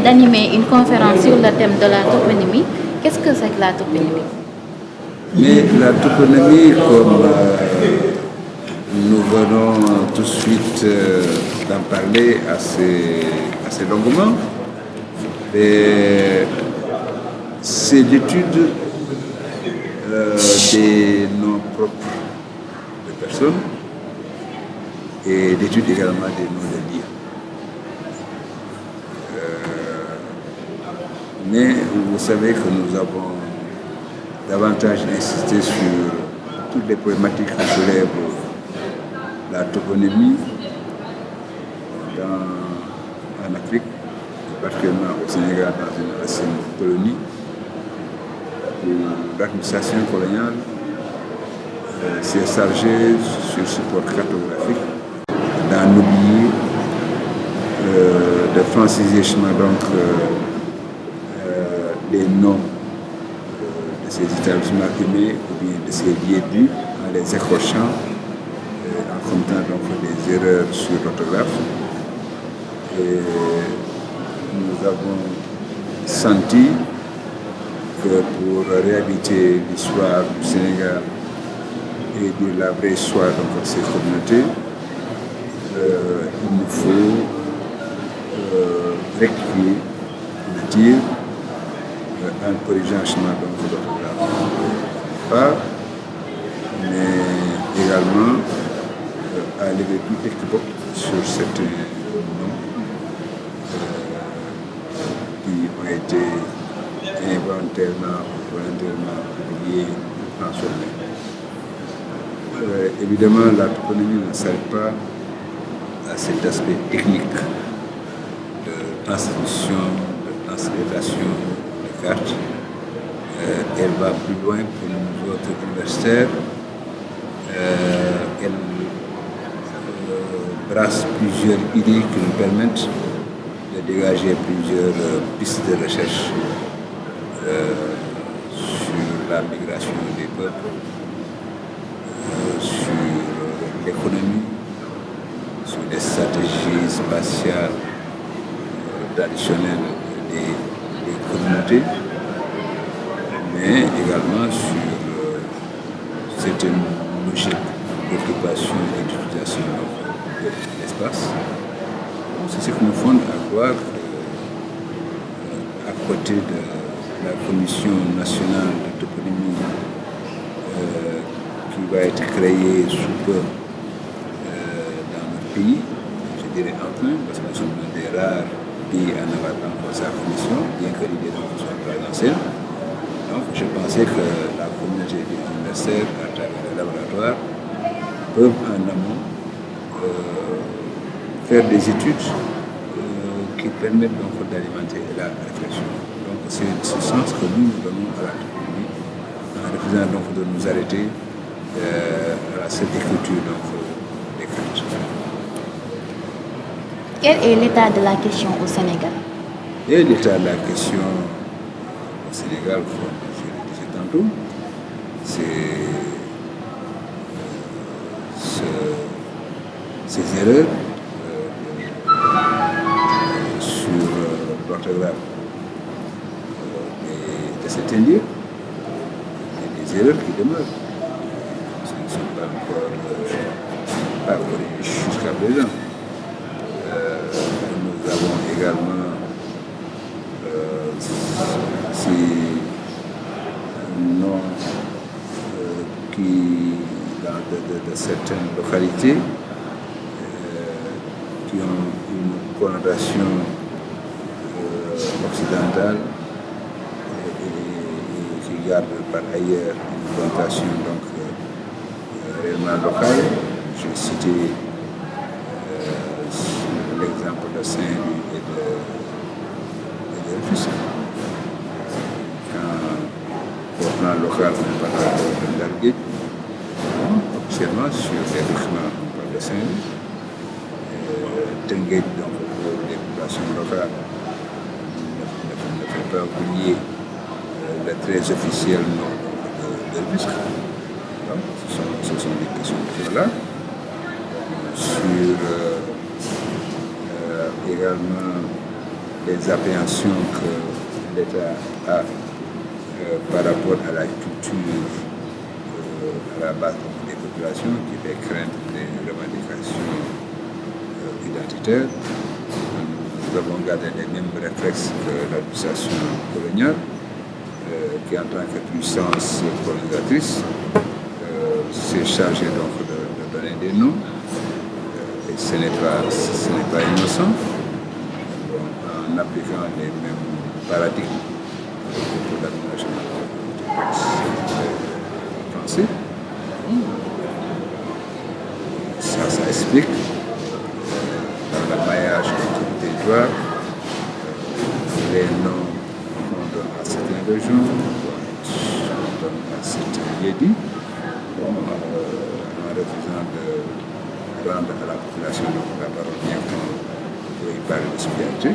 d'animer une conférence sur le thème de la toponymie. Qu'est-ce que c'est que la toponymie? Mais la toponymie, comme nous venons tout de suite d'en parler assez longuement, c'est l'étude des noms propres de personnes et l'étude également des noms de lieux. Mais vous savez que nous avons davantage insisté sur toutes les problématiques que soulève la toponymie en Afrique, particulièrement au Sénégal, dans une ancienne colonie, où l'administration coloniale s'est chargée sur support cartographique d'en oublier, de franciser donc les noms de ces établissements humains ou bien de ces lieux-dits en les écorchant, en commettant donc des erreurs sur l'orthographe. Et nous avons senti que pour réhabiliter l'histoire du Sénégal et de la vraie histoire de ces communautés, il nous faut rectifier le tir en corrigeant le chemin de l'orthographe, mais également à lever tout équivoque sur certains noms qui ont été involontairement ou volontairement oubliés ou transformés. Évidemment, la toponymie ne s'arrête pas à cet aspect technique de transmission, de translation de cartes. Elle va plus loin pour nous autres universitaires. Elle brasse plusieurs idées qui nous permettent de dégager plusieurs pistes de recherche sur la migration des peuples, sur l'économie, sur les stratégies spatiales traditionnelles des communautés, mais également sur certaines logiques d'occupation et d'utilisation de l'espace. C'est ce qui nous fonde à croire qu'à côté de la Commission nationale de toponymie qui va être créée sous peu dans notre pays, je dirais enfin, parce que nous sommes l'un des rares pays à n'avoir pas encore sa commission, bien que l'idée de soit très ancienne. Donc je pensais que la communauté des universitaires, à travers le laboratoire, peuvent en amont faire des études qui permettent donc d'alimenter la réflexion. Donc c'est ce sens que nous donnons à la toponymie, en refusant donc de nous arrêter à cette écriture donc, des cartes. Quel est l'état de la question au Sénégal? Et l'état de la question au Sénégal, comme je le disais tantôt, c'est ces erreurs sur l'orthographe de certains lieux, des erreurs qui demeurent. Ce ne sont pas encore corrigées jusqu'à présent. Nous avons également ces noms de certaines localités qui ont une connotation occidentale et qui gardent par ailleurs une connotation donc, réellement locale. Je vais citer l'exemple de Saint-Louis et de Rufisque. Quand, au plan local, on parle de Larguet, officiellement sur les documents, on parle de Saint-Louis. Tenguet, donc les populations locales, ne fait pas oublier le très officiel nom de Rufisque. Donc, ce sont des questions qui sont là. Sur également les appréhensions que l'État a par rapport à la culture à la base des populations, qui fait craindre des revendications identitaires. Nous avons gardé les mêmes réflexes que l'administration coloniale, qui en tant que puissance colonisatrice s'est chargée donc de donner des noms, et ce n'est pas innocent, en appliquant les mêmes paradigmes pour l'aménagement français. Ça explique dans le maillage du territoire les noms qu'on donne à certaines régions, qu'on donne à certains lieux-dits, en refusant de rendre à la population la parole bien qu'on peut y parler de spiritualité.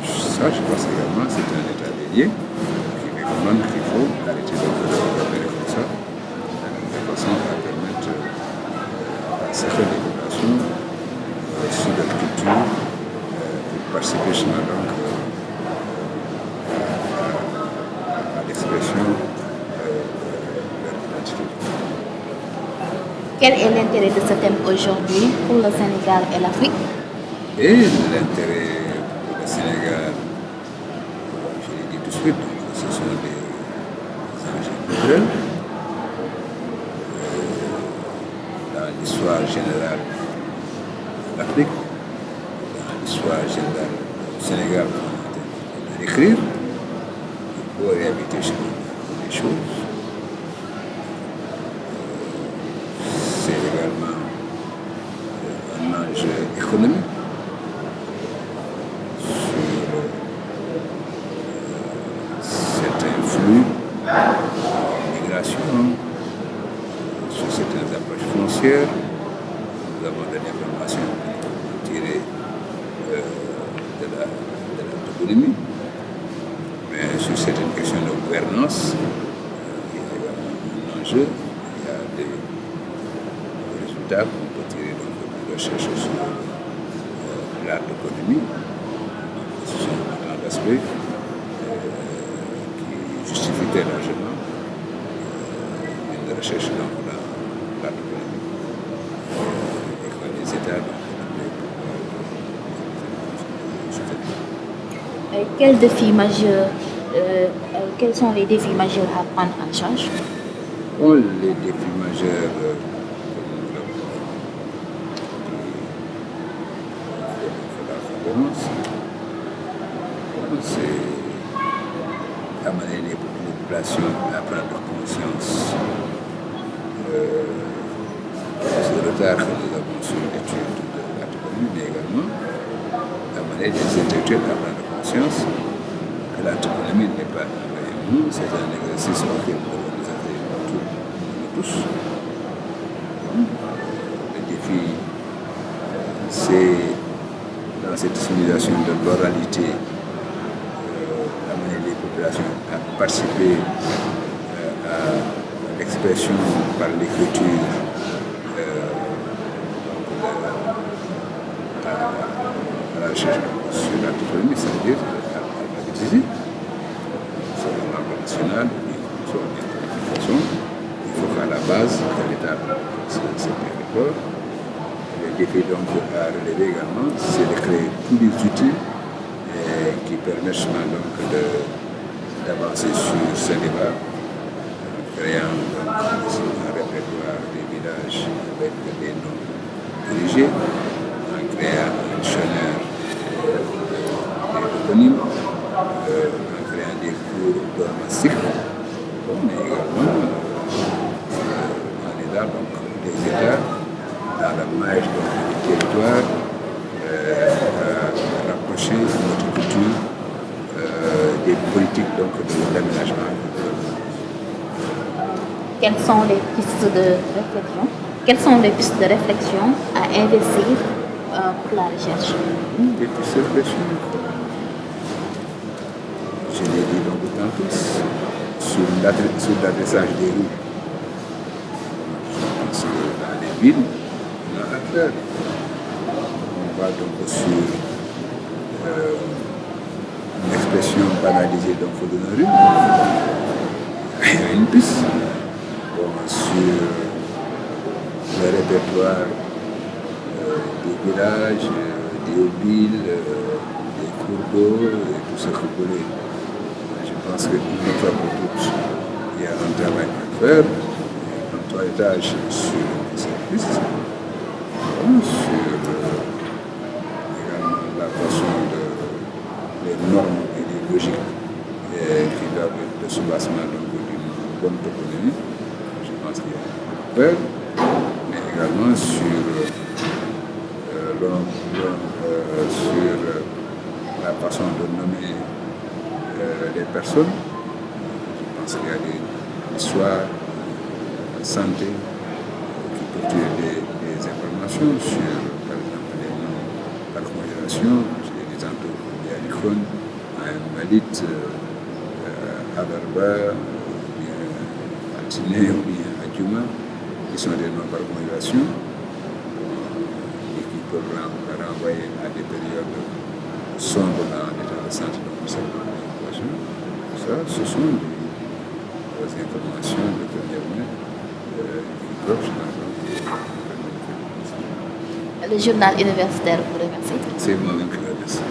Ça, je pense également, c'est un état des lieux qui recommande qu'il faut arrêter de faire comme ça, de façon à permettre à certaines populations sur leur culture de participer justement donc à l'expression de leur identité. Quel est l'intérêt de ce thème aujourd'hui pour le Sénégal et l'Afrique? Et l'intérêt pour le Sénégal, je l'ai dit tout de suite, ce sont des enjeux culturels. Dans l'histoire générale de l'Afrique, dans l'histoire générale du Sénégal, on a écrire, il faut réhabiliter chez nous des choses. C'est également un enjeu économique sur certains flux de migration, sur certaines approches foncières. Nous avons de l'information tirée de la toponymie, mais sur certaines questions de gouvernance, il y a également un enjeu, il y a des résultats qu'on peut tirer donc de recherche sur la toponymie. Ce sont autant d'aspects qui justifient très largement une recherche dans la toponymie et que les États Quels sont les défis majeurs à prendre en charge? Les défis majeurs c'est amener les populations à prendre conscience du retard que nous avons sur l'étude de la toponymie, mais également amener les intellectuels à prendre conscience que la toponymie n'est pas un mot, c'est un exercice auquel nous devons nous atteler tous. Le défi, c'est dans cette civilisation de l'oralité, amener les populations à participer à l'expression par l'écriture, à la recherche sur la toponymie, c'est-à-dire à l'utiliser. Sur le langue nationale, il faut qu'à la base, l'État fasse cet effort. Le défi donc à relever également, c'est de créer tous les outils qui permettent donc d'avancer sur ce débat, en créant donc un répertoire des villages avec des noms dirigés, en créant un dictionnaire des toponymes, en créant des cours dogmatiques, mais également en aidant donc les États dans le maillage du territoire, à rapprocher notre culture des politiques donc, de l'aménagement. Quelles sont les pistes de réflexion? Quelles sont les pistes de réflexion à investir pour la recherche? Les pistes de réflexion, je l'ai dit donc tantôt, sur l'adressage des rues. Je pense que dans les villes, on a affaire. On va donc sur une expression banalisée d'un feu de la rue. Il y a une piste. Bon, sur le répertoire des villages, des villes, des cours d'eau et tout ce que vous voulez. Je pense qu'une fois pour toutes, il y a un travail à faire, un toilettage sur cette piste, sur également la façon les normes et les logiques qui doivent être de soubassement d'une bonne toponymie. Je pense qu'il y a à faire, mais également sur la façon de nommer les personnes. Je pense qu'il y a des histoires de santé qui peuvent tirer des informations sur, par exemple, les noms par conjuration. J'ai des entours comme Yalikon, Malit, Adarba, Altiné ou bien Adjuma, qui sont des noms par conjuration et qui peuvent renvoyer à des périodes sombres dans l'état de santé de cette population. Ça, ce sont des informations de première main qui peuvent finalement. Le journal universitaire vous remercie. C'est moi-même qui le remercie.